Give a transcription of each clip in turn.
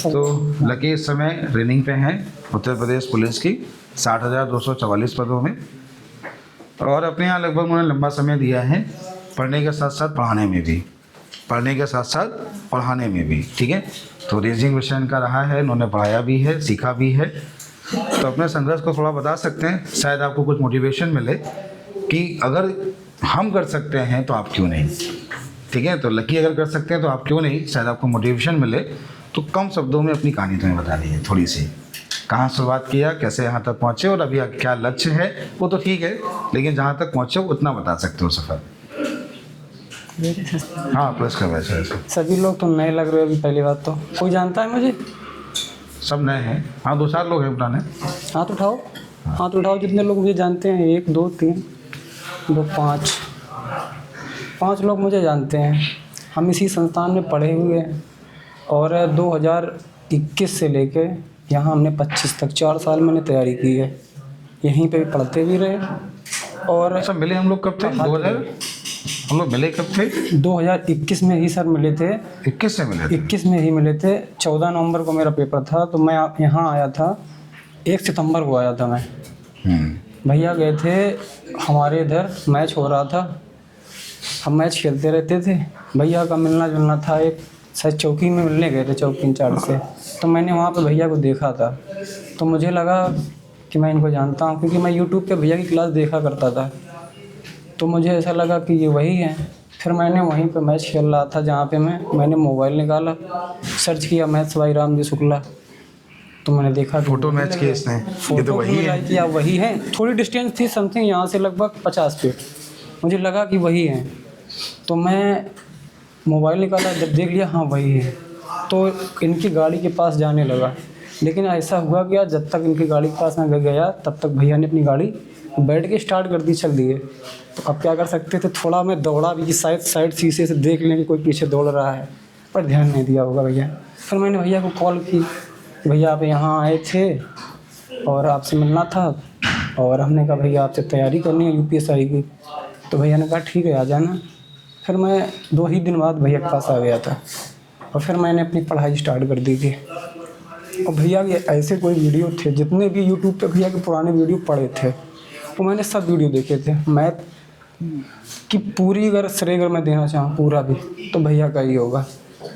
तो लकी इस समय ट्रेनिंग पे हैं उत्तर प्रदेश पुलिस की 60,244 पदों में, और अपने यहाँ लगभग उन्होंने लंबा समय दिया है पढ़ने के साथ साथ पढ़ाने में भी, ठीक है। तो रीजनिंग विषय इनका रहा है, इन्होंने पढ़ाया भी है, सीखा भी है। तो अपने संघर्ष को थोड़ा बता सकते हैं, शायद आपको कुछ मोटिवेशन मिले कि अगर हम कर सकते हैं तो आप क्यों नहीं, ठीक है। तो लकी अगर कर सकते हैं तो आप क्यों नहीं, शायद आपको मोटिवेशन मिले। तो कम शब्दों में अपनी कहानी तुम्हें बतानी है थोड़ी सी, कहाँ शुरुआत किया, कैसे यहाँ तक पहुँचे और अभी क्या लक्ष्य है, वो तो ठीक है, लेकिन जहाँ तक पहुँचे उतना बता सकते हो सफ़र। हाँ प्लस का वैसे सभी लोग तो नए लग रहे हो अभी, पहली बात तो कोई जानता है मुझे? सब नए हैं। हाँ 2-4 लोग हैं पुराने। हाथ उठाओ, हाथ उठाओ जितने लोग मुझे जानते हैं। 1 2 3 2 5 लोग मुझे जानते हैं। हम इसी संस्थान में पढ़े हुए हैं और 2021 से लेके यहाँ हमने 25 तक 4 साल मैंने तैयारी की है। यहीं पे भी पढ़ते भी रहे। और अच्छा मिले हम लोग कब थे? 2000 हम लोग मिले कब थे? 2021 में ही सर मिले थे। 21 से मिले थे? 21 में ही मिले थे। 14 नवंबर को मेरा पेपर था तो मैं यहाँ आया था, 1 सितंबर को आया था मैं। भैया गए थे हमारे इधर, मैच हो रहा था, हम मैच खेलते रहते थे। भैया का मिलना जुलना था, एक शायद चौकी में मिलने गए थे, चौकी इंचार्ज से। तो मैंने वहाँ पे भैया को देखा था, तो मुझे लगा कि मैं इनको जानता हूँ, क्योंकि मैं यूट्यूब पे भैया की क्लास देखा करता था। तो मुझे ऐसा लगा कि ये वही है। फिर मैंने वहीं पे मैच खेल रहा था जहाँ पे मैंने मोबाइल निकाला, सर्च किया मैथ्स बाई रामजी शुक्ला, तो मैंने देखा फोटो मैच किए इसने, ये तो वही है कि वही है। थोड़ी डिस्टेंस थी समथिंग यहाँ से लगभग 50 फीट, मुझे लगा कि वही है। तो मैं मोबाइल निकाला, जब देख लिया हाँ वही है, तो इनकी गाड़ी के पास जाने लगा। लेकिन ऐसा हुआ कि जब तक इनकी गाड़ी के पास मैं गया तब तक भैया ने अपनी गाड़ी बैठ के स्टार्ट कर दी, चल दिए। तो अब क्या कर सकते थे, थोड़ा मैं दौड़ा भी कि साइड शीशे से देख लें कि कोई पीछे दौड़ रहा है, पर ध्यान नहीं दिया होगा भैया। फिर मैंने भैया को कॉल की, भैया आप यहाँ आए थे और आपसे मिलना था, और हमने कहा भैया आपसे तैयारी करनी है यूपीएससी की। तो भैया ने कहा ठीक है आ जाना। फिर मैं 2 ही दिन बाद भैया के पास आ गया था और फिर मैंने अपनी पढ़ाई स्टार्ट कर दी थी। और भैया के ऐसे कोई वीडियो थे, जितने भी यूट्यूब पे भैया के पुराने वीडियो पड़े थे वो मैंने सब वीडियो देखे थे। मैथ की पूरी अगर श्रेय अगर मैं देना चाहूँ पूरा भी, तो भैया का ही होगा।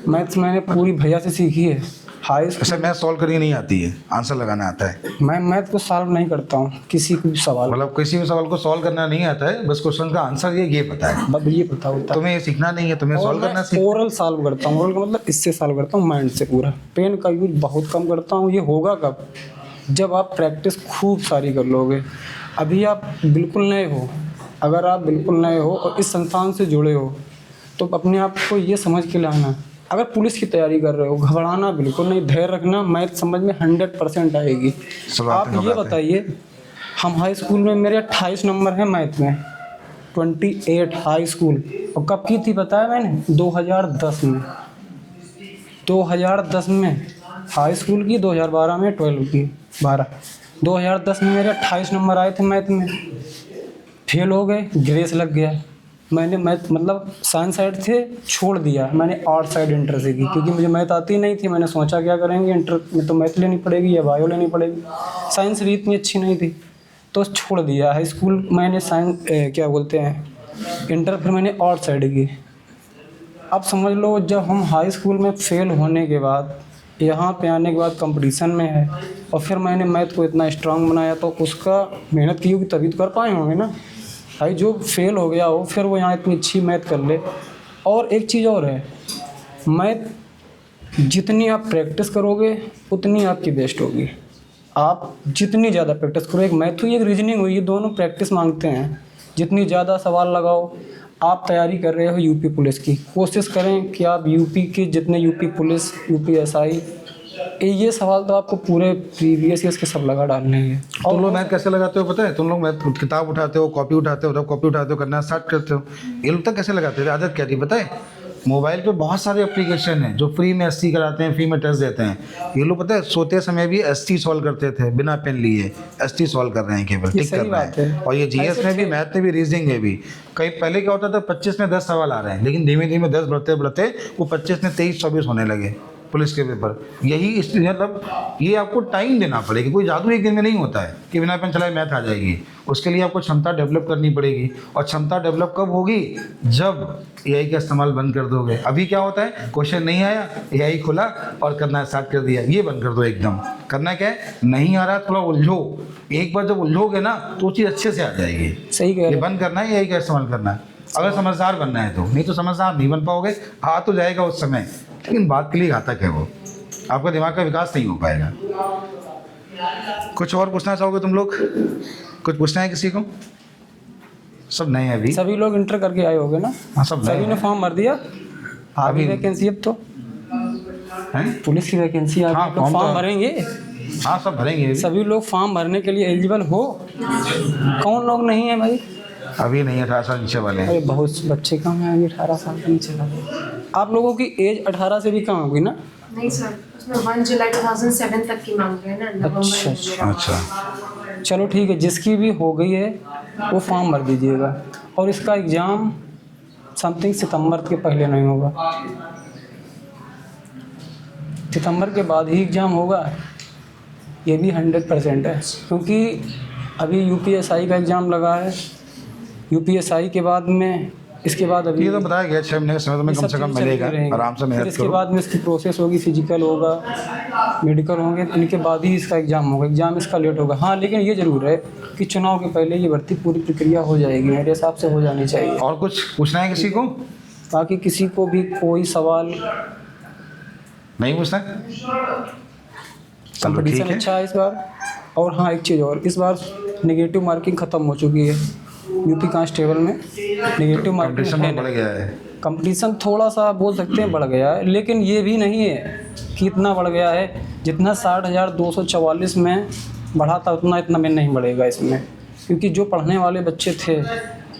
मैथ्स मैंने पूरी भैया से सीखी है। हाई अच्छा मैथ सॉल्व करनी नहीं आती है, आंसर लगाना आता है? मैं मैथ को सॉल्व नहीं करता हूँ, किसी भी सवाल, मतलब किसी भी सवाल को सॉल्व करना नहीं आता है, बस क्वेश्चन का आंसर ये पता है, बस ये पता होता है। तुम्हें ये सीखना नहीं है, तुम्हें सॉल्व करना सीखना। ओरल सॉल्व करता हूँ, ओरल का मतलब इससे सॉल्व करता हूँ माइंड से पूरा। पेन का यूज बहुत कम करता हूँ। ये होगा कब, जब आप प्रैक्टिस खूब सारी कर लोगे। अभी आप बिल्कुल नए हो, अगर आप बिल्कुल नए हो और इस संस्थान से जुड़े हो तो अपने आप को ये समझ के लाना, अगर पुलिस की तैयारी कर रहे हो घबराना बिल्कुल नहीं, धैर्य रखना, मैथ समझ में 100% आएगी। आप ये बताइए, हम हाई स्कूल में मेरे 28 नंबर हैं मैथ में, 28 हाई स्कूल। और कब की थी पता है मैंने? 2010 में, 2010 में हाई स्कूल की, 2012 में 12 की 12। 2010 में मेरे 28 नंबर आए थे मैथ में। फेल हो गए, ग्रेस लग गया। मैंने मैथ मतलब साइंस साइड से छोड़ दिया, मैंने आर्ट साइड इंटर से की, क्योंकि मुझे मैथ आती नहीं थी। मैंने सोचा क्या करेंगे, इंटर में तो मैथ लेनी पड़ेगी या बायो लेनी पड़ेगी, साइंस भी इतनी अच्छी नहीं थी, तो छोड़ दिया। हाई स्कूल मैंने साइंस क्या बोलते हैं इंटर, फिर मैंने आर्ट साइड की। अब समझ लो जब हम हाई स्कूल में फेल होने के बाद यहाँ पे आने के बाद कंपटीशन में है, और फिर मैंने मैथ को इतना स्ट्रांग बनाया, तो उसका मेहनत की होगी तभी तो कर पाए होंगे ना भाई। जो फेल हो गया हो फिर वो यहाँ इतनी अच्छी मैथ कर ले। और एक चीज़ और है, मैथ जितनी आप प्रैक्टिस करोगे उतनी आपकी बेस्ट होगी। आप जितनी ज़्यादा प्रैक्टिस करो, एक मैथ हुई एक रीजनिंग हुई, ये दोनों प्रैक्टिस मांगते हैं। जितनी ज़्यादा सवाल लगाओ, आप तैयारी कर रहे हो यूपी पुलिस की, कोशिश करें कि आप यूपी के जितने यूपी पुलिस, यूपीएसआई, ये सवाल तो आपको पूरे प्रीवियस ईयर्स के सब लगा डालने हैं। और तुम लोग मैथ कैसे लगाते हो पता है? तुम लोग मैथ किताब उठाते हो, कॉपी उठाते हो, तब कॉपी उठाते हो, करना स्टार्ट करते हो। ये लोग तक कैसे लगाते थे, आदत क्या थी पता है? मोबाइल पे बहुत सारे एप्लीकेशन हैं जो फ्री में एसटी कराते हैं, फ्री में टेस्ट देते हैं। ये लोग पता है सोते समय भी एसटी सॉल्व करते थे बिना पेन लिए, एसटी सॉल्व कर रहे हैं, केवल ये टिक कर सही रहे बात है। हैं। और ये जीएस में भी, मैथ में भी, रीजनिंग में भी कई पहले क्या होता था 25 में 10 सवाल आ रहे हैं, लेकिन धीमे धीमे 10 बढ़ते बढ़ते वो 25 में 23-24 होने लगे पुलिस के पेपर। यही इसलिए मतलब ये आपको टाइम देना पड़ेगा, कोई जादू एक दिन में नहीं होता है कि बिना पेन चलाए मैथ आ जाएगी। उसके लिए आपको क्षमता डेवलप करनी पड़ेगी, और क्षमता डेवलप कब होगी, जब एआई का इस्तेमाल बंद कर दोगे। अभी क्या होता है, क्वेश्चन नहीं आया, एआई खुला और करना स्टार्ट कर दिया। ये बंद कर दो एकदम। करना क्या है, नहीं आ रहा थोड़ा उलझो, एक बार जब उलझोगे ना तो चीज़ अच्छे से आ जाएगी। सही कह ये रहे बंद करना है, एआई का इस्तेमाल करना है अगर समझदार बनना है तो। नहीं तो समझदार नहीं बन पाओगे, आ तो जाएगा उस समय, लेकिन बात के लिए घातक है वो, आपका दिमाग का विकास नहीं हो पाएगा। कुछ और पूछना चाहोगे तुम लोग? कुछ पूछना है किसी को? सब नए हैं अभी। सभी लोग इंटर करके आए होंगे ना? हाँ, सब नए सभी ने हैं। फॉर्म भर दिया? आ गई अभी- वैकेंसी अब तो, हैं? पुलिस की वैकेंसी आ हाँ, गई, तो फॉर्म फॉर्म तो- भरेंगे। हाँ, सब भरेंगे अभी। सभी लोग फॉर्म भरने के लिए एलिजिबल हो। कौन लोग नहीं है भाई? अभी नहीं, 18 साल नीचे वाले हैं। अरे बहुत बच्चे कम हैं, 18 साल के नीचे वाले। आप लोगों की एज 18 से भी कम होगी ना? नहीं सर, उसमें 1 जुलाई 2007 तक की मांग रहे हैं ना, नवंबर अच्छा, में मेरा अच्छा, चलो ठीक है, जिसकी भी हो गई है वो फॉर्म भर दीजिएगा। और इसका एग्ज़ाम समथिंग सितंबर के पहले नहीं होगा, सितंबर के बाद ही एग्ज़ाम होगा, ये भी 100% है। क्योंकि अभी यूपीएसआई का एग्ज़ाम लगा है, यूपीएसआई के बाद में, इसके बाद अभी ये तो बताया गया 6 महीने का समय तुम्हें ये कम सब से कम चीज़ें मिलेगा, चलती रहेंगी। आराम से फिर मेहनत इसके करो। बाद में इसकी प्रोसेस होगी, फिजिकल होगा, मेडिकल होंगे, इनके बाद ही इसका एग्ज़ाम होगा। एग्ज़ाम इसका लेट होगा, हाँ, लेकिन ये ज़रूर है कि चुनाव के पहले ये भर्ती पूरी प्रक्रिया हो जाएगी, मेरे हिसाब से हो जानी चाहिए। और कुछ पूछना है किसी को? बाकी किसी को भी कोई सवाल, नहीं पूछना है? चलो ठीक कंपटीशन है। अच्छा है इस बार। और हाँ, एक चीज़ और, इस बार नेगेटिव मार्किंग ख़त्म हो चुकी है यूपी कांस्टेबल में। नेगेटिव मार्किंग कंपटीशन है बहुत बढ़ नहीं। गया है। कंपटीशन थोड़ा सा बोल सकते हैं बढ़ गया है, लेकिन ये भी नहीं है कि इतना बढ़ गया है। जितना 60,244 में बढ़ा था उतना इतना में नहीं बढ़ेगा इसमें, क्योंकि जो पढ़ने वाले बच्चे थे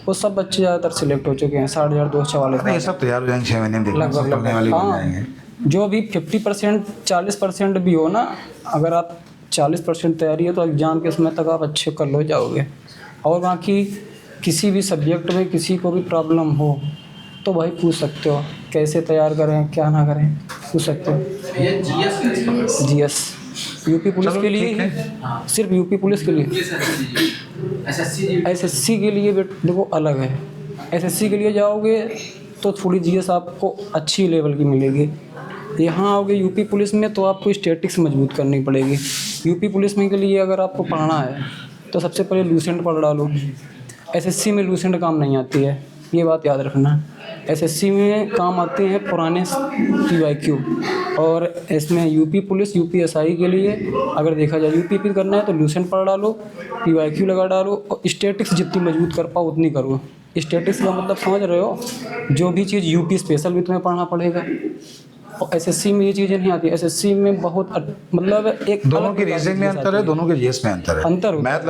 वो सब बच्चे ज़्यादातर सिलेक्ट हो चुके हैं। 60,244 नहीं, ये सब तैयार हो जाएंगे 6 महीने में, देखना सब लगभग पढ़ने वाले बन हाँ, जाएंगे। जो भी 50% 40% भी हो ना, अगर आप 40% तैयारी है तो एग्ज़ाम के समय तक आप अच्छे कर लो जाओगे। और बाकी किसी भी सब्जेक्ट में किसी को भी प्रॉब्लम हो तो भाई पूछ सकते हो, कैसे तैयार करें क्या ना करें, पूछ सकते हो। जीएस यूपी पुलिस चलो के लिए ठीक ही, सिर्फ यूपी पुलिस के लिए। एसएससी के लिए देखो अलग है, एसएससी के लिए जाओगे तो थोड़ी जीएस आपको अच्छी लेवल की मिलेगी। यहाँ आओगे यूपी पुलिस में तो आपको स्टैटिक्स मजबूत करनी पड़ेगी। यूपी पुलिस में के लिए अगर आपको पढ़ना है तो सबसे पहले लूसेंट पढ़ डालो। एसएससी में लूसेंट काम नहीं आती है, ये बात याद रखना। एसएससी में काम आते हैं पुराने पीवाईक्यू, और इसमें यूपी पुलिस यूपीएसआई के लिए अगर देखा जाए यूपीपी करना है तो लूसेंट पढ़ डालो, पीवाईक्यू लगा डालो, और स्टैटिक्स जितनी मजबूत कर पाओ उतनी करो। स्टैटिक्स का मतलब समझ रहे हो, जो भी चीज़ यूपी स्पेशल भी तुम्हें पढ़ना पड़ेगा। और एसएससी में ये चीज़ें नहीं आती। एसएससी में बहुत मतलब एक दोनों अलग की प्रकार रीजनिंग में चीज़ अंतर है, आती दोनों के जीएस में अंतर है। अंतर होता मैथ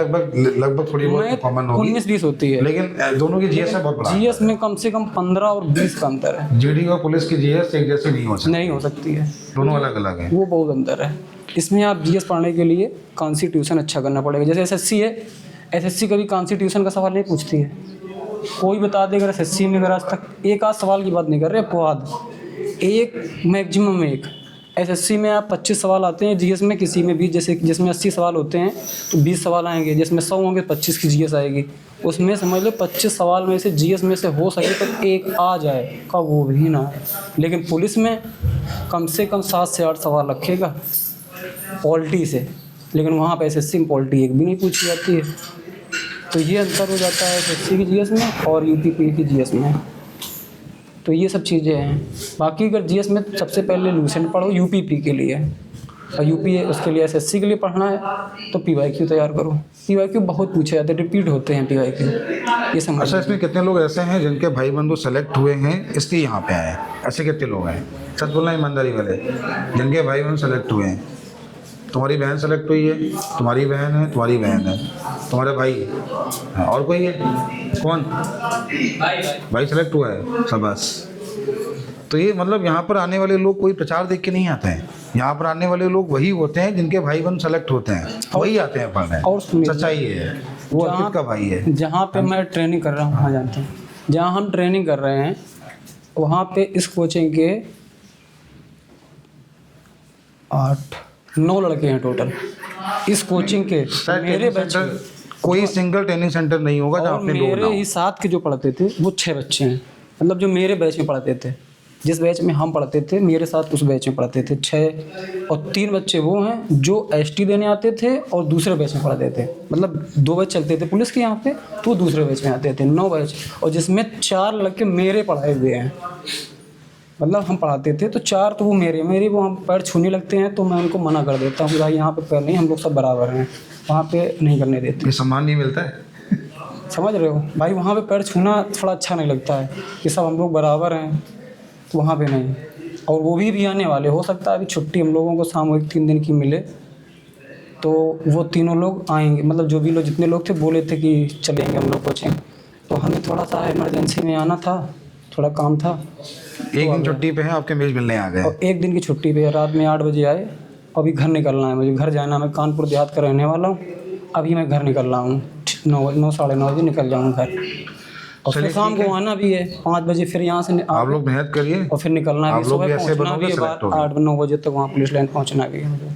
लगभग थोड़ी बहुत कॉमन होगी, 19-20 होती है, लेकिन दोनों की जीएस में बहुत बड़ा जीएस में कम से कम 15 और 20 का अंतर है, जीडी और पुलिस की जीएस एक जैसी नहीं हो सकती, नहीं हो सकती है, दोनों अलग अलग है। वो बहुत अंतर है। इसमें आप जीएस पढ़ने के लिए कॉन्स्टिट्यूशन अच्छा करना पड़ेगा। जैसे एसएससी है, एसएससी कभी कॉन्स्टिट्यूशन का सवाल नहीं पूछती है, कोई बता दे। अगर एसएससी में अगर आज तक एक आध सवाल की बात नहीं कर रहे, पुआध एक मैक्सिमम एक। एसएससी में आप 25 सवाल आते हैं, जीएस में किसी में भी, जैसे जिसमें 80 सवाल होते हैं तो 20 सवाल आएंगे, जिसमें 100 होंगे 25 की जीएस आएगी। उसमें समझ लो 25 सवाल में से जीएस में से हो सके तो एक आ जाए का, वो भी ना है। लेकिन पुलिस में कम से कम 7 से 8 सवाल रखेगा पॉलिटी से, लेकिन वहाँ पे एसएससी में पॉलिटी एक भी नहीं पूछी जाती है। तो ये अंतर हो जाता है एसएससी की जीएस में और यूपीपी की जीएस में। तो ये सब चीज़ें हैं। बाकी अगर जीएस में सबसे पहले लूसेंट पढ़ो यूपीपी के लिए, और यूपी उसके लिए एसएससी के लिए पढ़ना है तो पीवाईक्यू तैयार करो। पीवाईक्यू बहुत पूछे जाते हैं, रिपीट होते हैं पीवाईक्यू, ये समझ। अच्छा, इसमें कितने लोग ऐसे हैं जिनके भाई बंधु सेलेक्ट हुए हैं इसलिए यहाँ पे आए? ऐसे कितने लोग हैं? सच बोलना ईमानदारी वाले, जिनके भाई बंधु सेलेक्ट हुए हैं। तुम्हारी बहन सेलेक्ट हुई है, तुम्हारी बहन है, तुम्हारी बहन है, तुम्हारे भाई है, और कोई है? कौन? भाई सेलेक्ट हुआ है, शाबाश। तो ये मतलब यहाँ पर आने वाले लोग कोई प्रचार देख के नहीं आते हैं, यहाँ पर आने वाले लोग वही होते हैं जिनके भाई बहन सेलेक्ट होते हैं, वही आते हैं पढ़ने। और सुनिए, सच्चाई ये है, वो अर्पित का भाई है। जहाँ पे मैं ट्रेनिंग कर रहा हूँ, हाँ जानते हैं, जहाँ हम ट्रेनिंग कर रहे हैं वहाँ पे इस कोचिंग के 8-9 लड़के हैं टोटल इस कोचिंग के। शायद मेरे ट्रेनिंग बच्चे, सेंटर कोई सिंगल ट्रेनिंग सेंटर नहीं होगा जहाँ और अपने लोग ना मेरे हो। ही साथ के जो पढ़ते थे वो 6 बच्चे हैं, मतलब जो मेरे बैच में पढ़ते थे, जिस बैच में हम पढ़ते थे मेरे साथ उस बैच में पढ़ते थे 6, और 3 बच्चे वो हैं जो एसटी देने आते थे और दूसरे बैच में पढ़ते थे। मतलब 2 बैच चलते थे पुलिस के यहाँ पे, तो दूसरे बैच में आते थे 9 बैच, और जिसमें 4 लड़के मेरे पढ़ाए हुए हैं। मतलब हम पढ़ाते थे तो 4 तो वो मेरे वो हम पैर छूने लगते हैं तो मैं उनको मना कर देता हूँ भाई यहाँ पे पैर नहीं, हम लोग सब बराबर हैं, वहाँ पे नहीं करने देते। ये सम्मान नहीं मिलता है। समझ रहे हो भाई, वहाँ पे पैर छूना थोड़ा अच्छा नहीं लगता है कि सब हम लोग बराबर हैं, तो वहाँ पे नहीं। और वो भी आने वाले, हो सकता है अभी छुट्टी हम लोगों को सामूहिक 3 दिन की मिले तो वो तीनों लोग आएंगे। मतलब जो भी लोग, जितने लोग थे बोले थे कि चलेंगे हम लोग कोचिंग, तो हमें थोड़ा सा इमरजेंसी में आना था, थोड़ा काम था। एक दिन छुट्टी पे है, आपके मेज मिलने आ गए। और 1 दिन की छुट्टी पे रात में 8 बजे आए। अभी घर निकलना है मुझे, घर जाना है। मैं कानपुर देहात का रहने वाला हूँ, अभी मैं घर निकल रहा हूँ 9 साढ़े 9 बजे निकल जाऊँगा घर। और फिर शाम को आना भी है 5 बजे, फिर यहाँ से आप लोग मेहनत करिए और फिर निकलना भी, आप लोग सुबह भी ऐसे पहुँचना बनोगे भी है, select होगे। 8-9 बजे तक वहाँ पुलिस लाइन पहुँचना भी है मुझे।